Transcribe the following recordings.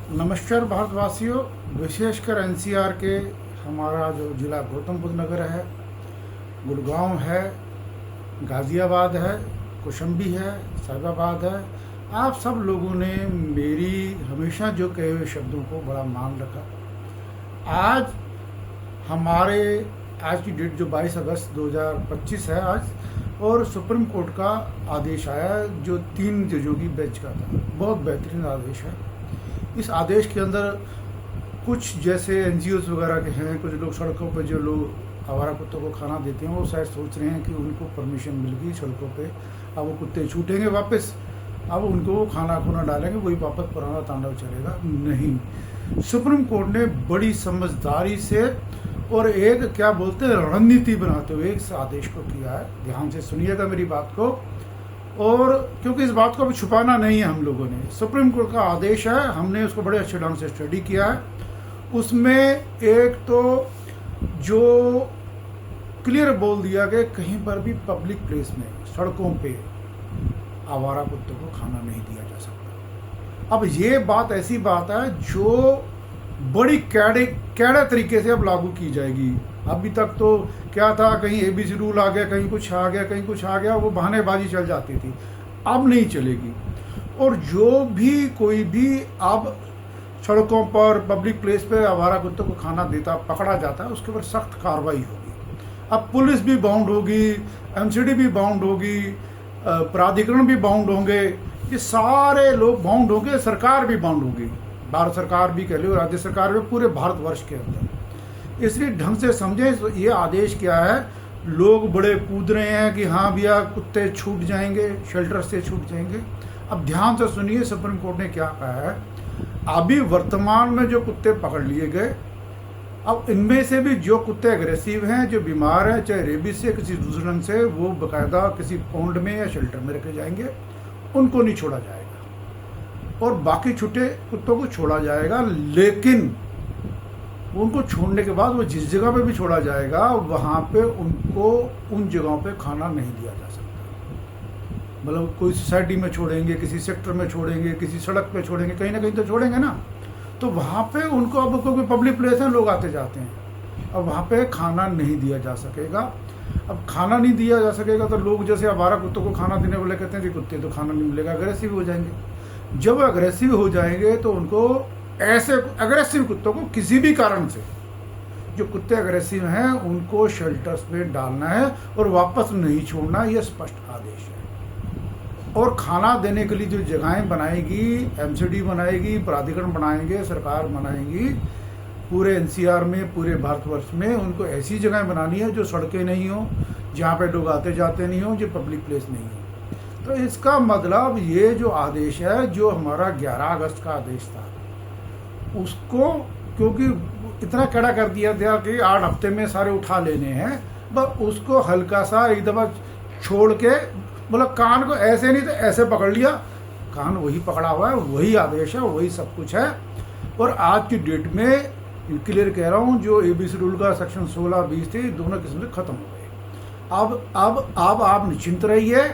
नमस्कार भारतवासियों, विशेषकर एनसीआर के हमारा जो ज़िला गौतम बुद्ध नगर है, गुड़गांव है, गाज़ियाबाद है, कौशाम्बी है, साहिबाबाद है। आप सब लोगों ने मेरी हमेशा जो कहे हुए शब्दों को बड़ा मान रखा। आज की डेट जो 22 अगस्त 2025 है आज, और सुप्रीम कोर्ट का आदेश आया जो 3 जजों की बेंच का था। बहुत बेहतरीन आदेश है। इस आदेश के अंदर कुछ जैसे एनजीओज वगैरह के हैं, कुछ लोग सड़कों पर जो लोग आवारा कुत्तों को खाना देते हैं, वो शायद सोच रहे हैं कि उनको परमिशन मिल गई सड़कों पे, अब वो कुत्ते छूटेंगे वापस, अब उनको खाना खुना डालेंगे, वही वापस पुराना तांडव चलेगा। नहीं, सुप्रीम कोर्ट ने बड़ी समझदारी से और एक क्या बोलते हैं रणनीति बनाते हुए इस आदेश को किया है। ध्यान से सुनिएगा मेरी बात को, और क्योंकि इस बात को अभी छुपाना नहीं है हम लोगों ने। सुप्रीम कोर्ट का आदेश है, हमने उसको बड़े अच्छे ढंग से स्टडी किया है। उसमें एक तो जो क्लियर बोल दिया कि कहीं पर भी पब्लिक प्लेस में, सड़कों पे आवारा कुत्तों को खाना नहीं दिया जा सकता। अब ये बात ऐसी बात है जो बड़ी कैड़े तरीके से अब लागू की जाएगी। अभी तक तो क्या था, कहीं एबीसी रूल आ गया, कहीं कुछ आ गया, कहीं कुछ आ गया, वो बहानेबाजी चल जाती थी। अब नहीं चलेगी। और जो भी कोई भी अब सड़कों पर पब्लिक प्लेस पे आवारा कुत्तों को खाना देता पकड़ा जाता है, उसके ऊपर सख्त कार्रवाई होगी। अब पुलिस भी बाउंड होगी, एमसीडी भी बाउंड होगी, प्राधिकरण भी बाउंड होंगे, ये सारे लोग बाउंड होंगे, सरकार भी बाउंड होगी, भारत सरकार भी कह लो, राज्य सरकार भी, पूरे भारतवर्ष के अंदर। इसलिए ढंग से समझें ये आदेश क्या है। लोग बड़े कूद रहे हैं कि हाँ भैया कुत्ते छूट जाएंगे, शेल्टर से छूट जाएंगे। अब ध्यान से सुनिए सुप्रीम कोर्ट ने क्या कहा है। अभी वर्तमान में जो कुत्ते पकड़ लिए गए, अब इनमें से भी जो कुत्ते एग्रेसिव हैं, जो बीमार हैं, चाहे रेबीज से किसी दूसरे ढंग से, वो बाकायदा किसी पौंड में या शेल्टर में रखे जाएंगे, उनको नहीं छोड़ा जाएगा। और बाकी छूटे कुत्तों को छोड़ा जाएगा, लेकिन उनको छोड़ने के बाद वो जिस जगह पे भी छोड़ा जाएगा वहाँ पे उनको उन जगहों पे खाना नहीं दिया जा सकता। मतलब कोई सोसाइटी में छोड़ेंगे, किसी सेक्टर में छोड़ेंगे, किसी सड़क पे छोड़ेंगे, कहीं ना कहीं तो छोड़ेंगे ना, तो वहाँ पे उनको, अब क्योंकि पब्लिक प्लेस है, लोग आते जाते हैं, अब वहाँ पे खाना नहीं दिया जा सकेगा। अब खाना नहीं दिया जा सकेगा तो लोग जैसे आवारा कुत्तों को खाना देने वाले कहते हैं जी कुत्ते तो खाना नहीं मिलेगा, अग्रेसिव हो जाएंगे। जब अग्रेसिव हो जाएंगे तो उनको, ऐसे अग्रेसिव कुत्तों को किसी भी कारण से, जो कुत्ते अग्रेसिव हैं उनको शेल्टर्स में डालना है और वापस नहीं छोड़ना, यह स्पष्ट आदेश है। और खाना देने के लिए जो जगहें बनाएगी, एमसीडी बनाएगी, प्राधिकरण बनाएंगे, सरकार बनाएगी, पूरे एनसीआर में, पूरे भारतवर्ष में उनको ऐसी जगहें बनानी है जो सड़कें नहीं हो, जहाँ पे लोग आते जाते नहीं हो, जो पब्लिक प्लेस नहीं हो। तो इसका मतलब ये जो आदेश है, जो हमारा 11 अगस्त का आदेश था, उसको क्योंकि इतना कड़ा कर दिया था कि 8 हफ्ते में सारे उठा लेने हैं, बस उसको हल्का सा एक दफा छोड़ के, मतलब कान को ऐसे नहीं तो ऐसे पकड़ लिया, कान वही पकड़ा हुआ है, वही आदेश है, वही सब कुछ है। और आज की डेट में क्लियर कह रहा हूँ, जो एबीसी रूल का सेक्शन 16, 20 थे, दोनों किस्म से खत्म हो गए। अब आप निश्चिंत रहिए।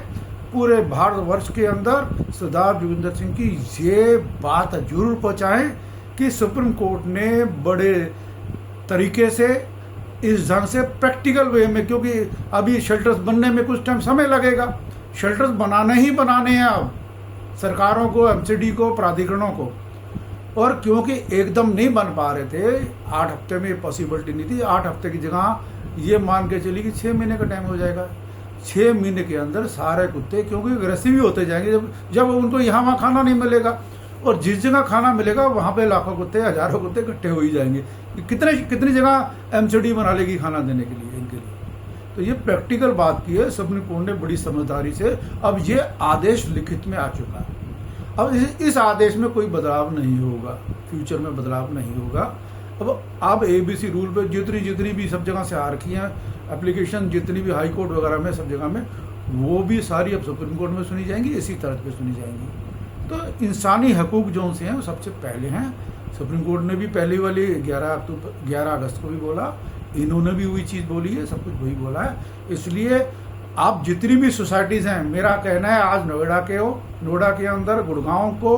पूरे भारतवर्ष के अंदर सरदार जोगिंदर सिंह की ये बात जरूर पहुँचाएं कि सुप्रीम कोर्ट ने बड़े तरीके से, इस ढंग से, प्रैक्टिकल वे में, क्योंकि अभी शेल्टर्स बनने में कुछ टाइम समय लगेगा, शेल्टर्स बनाने ही बनाने हैं अब सरकारों को, एमसीडी को, प्राधिकरणों को। और क्योंकि एकदम नहीं बन पा रहे थे, 8 हफ्ते में पॉसिबिलिटी नहीं थी, 8 हफ्ते की जगह ये मान के चलिए कि 6 महीने का टाइम हो जाएगा। 6 महीने के अंदर सारे कुत्ते, क्योंकि अग्रेसिव ही होते जाएंगे, जब उनको यहाँ वहाँ खाना नहीं मिलेगा, और जिस जगह खाना मिलेगा वहाँ पे लाखों कुत्ते, हजारों कुत्ते इकट्ठे हो ही जाएंगे। कितनी जगह एमसीडी बना लेगी खाना देने के लिए इनके लिए। तो ये प्रैक्टिकल बात की है सुप्रीम कोर्ट ने बड़ी समझदारी से। अब ये आदेश लिखित में आ चुका है। अब इस आदेश में कोई बदलाव नहीं होगा, फ्यूचर में बदलाव नहीं होगा। अब एबीसी रूल पे जितनी भी सब जगह से आ रखी हैं एप्लीकेशन, जितनी भी हाई कोर्ट वगैरह में, सब जगह में, वो भी सारी अब सुप्रीम कोर्ट में सुनी जाएंगी, इसी तरह पे सुनी जाएंगी। तो इंसानी हकूक जो से हैं वो सबसे पहले हैं। सुप्रीम कोर्ट ने भी पहले वाली 11 अगस्त को भी बोला, इन्होंने भी वही चीज़ बोली है, सब कुछ वही बोला है। इसलिए आप जितनी भी सोसाइटीज़ हैं, मेरा कहना है आज नोएडा के अंदर, गुड़गांव को,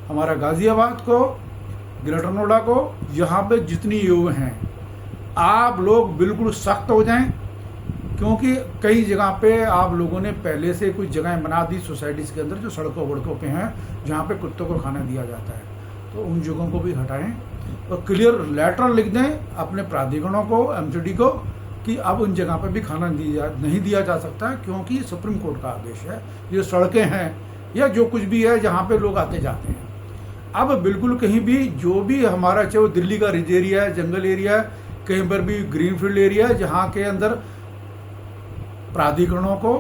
हमारा गाज़ियाबाद को, ग्रेटर नोएडा को, यहाँ पे जितनी योग हैं आप लोग बिल्कुल सख्त हो जाएं, क्योंकि कई जगह पे आप लोगों ने पहले से कुछ जगहें बना दी सोसाइटीज़ के अंदर जो सड़कों वड़कों पे हैं जहाँ पे कुत्तों को खाना दिया जाता है, तो उन जगहों को भी हटाएं और क्लियर लेटर लिख दें अपने प्राधिकरणों को, एमसीडी को, कि अब उन जगह पे भी खाना नहीं दिया जा सकता है, क्योंकि सुप्रीम कोर्ट का आदेश है। ये सड़कें हैं या जो कुछ भी है जहाँ पे लोग आते जाते हैं, अब बिल्कुल कहीं भी जो भी हमारा, चाहे वो दिल्ली का रिज एरिया है, जंगल एरिया है, कहीं पर भी ग्रीन फील्ड एरिया है, जहाँ के अंदर प्राधिकरणों को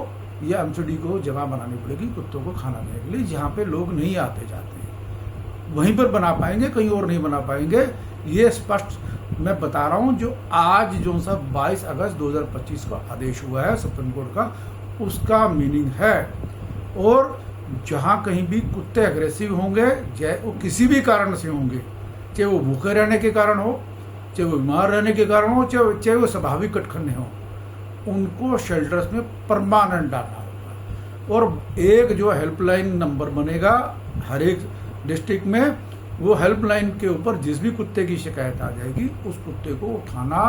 या एमसीडी को जगह बनानी पड़ेगी कुत्तों को खाना देने के लिए, जहाँ पे लोग नहीं आते जाते हैं वहीं पर बना पाएंगे, कहीं और नहीं बना पाएंगे। ये स्पष्ट मैं बता रहा हूँ। जो आज जो सा 22 अगस्त 2025 का आदेश हुआ है सुप्रीम कोर्ट का, उसका मीनिंग है। और जहाँ कहीं भी कुत्ते एग्रेसिव होंगे, चाहे वो किसी भी कारण से होंगे, चाहे वो भूखे रहने के कारण हो, चाहे वो बीमार रहने के कारण हो, चाहे वो स्वाभाविक कटखन्ने हो, उनको शेल्टर्स में परमानेंट डालना होगा। और एक जो हेल्पलाइन नंबर बनेगा हर एक डिस्ट्रिक्ट में, वो हेल्पलाइन के ऊपर जिस भी कुत्ते की शिकायत आ जाएगी उस कुत्ते को उठाना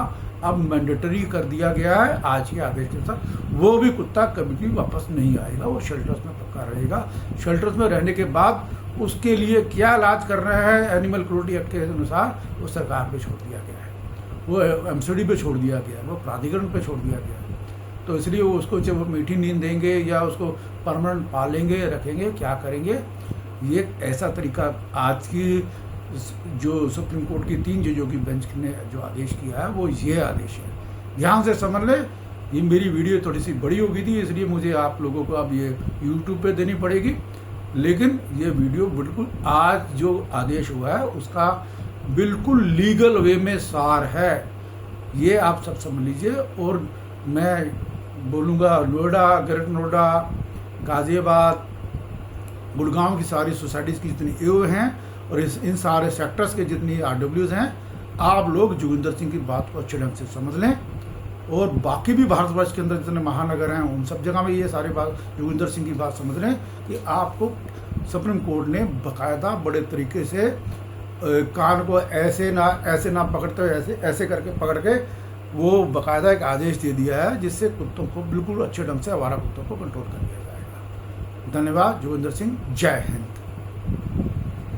अब मैंडेटरी कर दिया गया है आज के आदेश के साथ। वो भी कुत्ता कभी भी वापस नहीं आएगा, वो शेल्टर्स में पक्का रहेगा। शेल्टर्स में रहने के बाद उसके लिए क्या इलाज कर रहे हैं एनिमल क्रूरटी एक्ट के अनुसार, वो सरकार पे छोड़ दिया गया है, वो एमसीडी पे छोड़ दिया गया है, वो प्राधिकरण पे छोड़ दिया गया है। तो इसलिए वो उसको जब वो मीठी नींद देंगे या उसको परमानेंट पालेंगे, रखेंगे, क्या करेंगे, ये ऐसा तरीका आज की जो सुप्रीम कोर्ट की 3 जजों की बेंच ने जो आदेश किया है वो ये आदेश है। ध्यान से समझ ले। ये मेरी वीडियो थोड़ी सी बड़ी हो गई थी, इसलिए मुझे आप लोगों को अब ये यूट्यूब पे देनी पड़ेगी, लेकिन ये वीडियो बिल्कुल आज जो आदेश हुआ है उसका बिल्कुल लीगल वे में सार है, ये आप सब समझ लीजिए। और मैं बोलूँगा नोएडा, ग्रेटर नोएडा, गाजियाबाद, गुड़गांव की सारी सोसाइटीज़ की जितनी एओ हैं और इन सारे सेक्टर्स के जितनी आरडब्ल्यूज हैं, आप लोग जोगिंदर सिंह की बात को अच्छे ढंग से समझ लें। और बाकी भी भारतवर्ष के अंदर जितने महानगर हैं उन सब जगह में ये सारी बात जोगिंदर सिंह की बात समझ लें कि आपको सुप्रीम कोर्ट ने बाकायदा बड़े तरीके से कान को ऐसे ना पकड़ते हुए ऐसे करके पकड़ के वो बाकायदा एक आदेश दे दिया है, जिससे कुत्तों को बिल्कुल अच्छे ढंग से आवारा कुत्तों को कंट्रोल कर दिया जाएगा। धन्यवाद। जोगिंदर सिंह, जय हिंद।